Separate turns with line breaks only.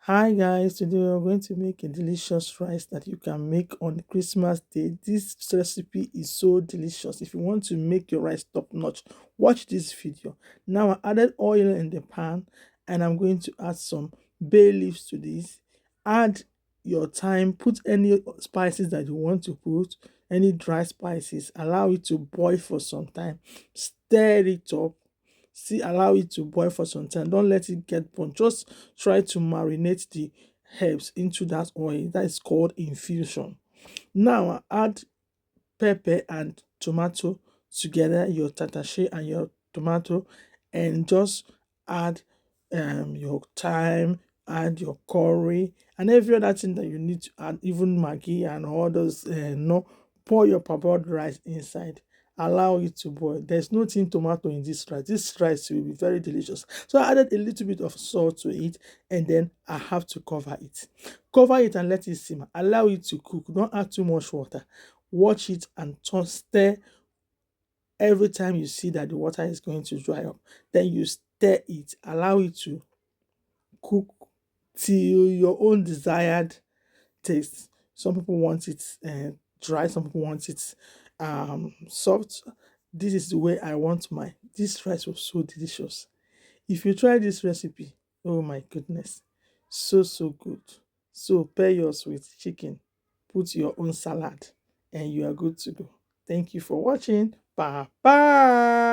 Hi guys, today we're going to make a delicious rice that you can make on Christmas Day. This recipe is so delicious. If you want to make your rice top notch, watch this video. Now I added oil in the pan and I'm going to add some bay leaves to this. Add your thyme, put any spices that you want to put, any dry spices, allow it to boil for some time, stir it up. See, allow it to boil for some time. Don't let it get burnt. Just try to marinate the herbs into that oil. That is called infusion. Now add pepper and tomato together, your tatashe and your tomato, and just add your thyme, add your curry, and every other thing that you need to add, even maggi and all those. No, pour your parboiled rice inside. Allow it to boil. There's no tin tomato in this rice. This rice will be very delicious. So I added a little bit of salt to it, and then I have to cover it. Cover it and let it simmer. Allow it to cook. Don't add too much water. Watch it and stir every time you see that the water is going to dry up. Then you stir it. Allow it to cook till your own desired taste. Some people want it dry, some people want it soft. This is the way I want mine. This rice was so delicious. If you try this recipe, oh my goodness, so good. So pair yours with chicken, put your own salad, and you are good to go. Thank you for watching. Bye bye.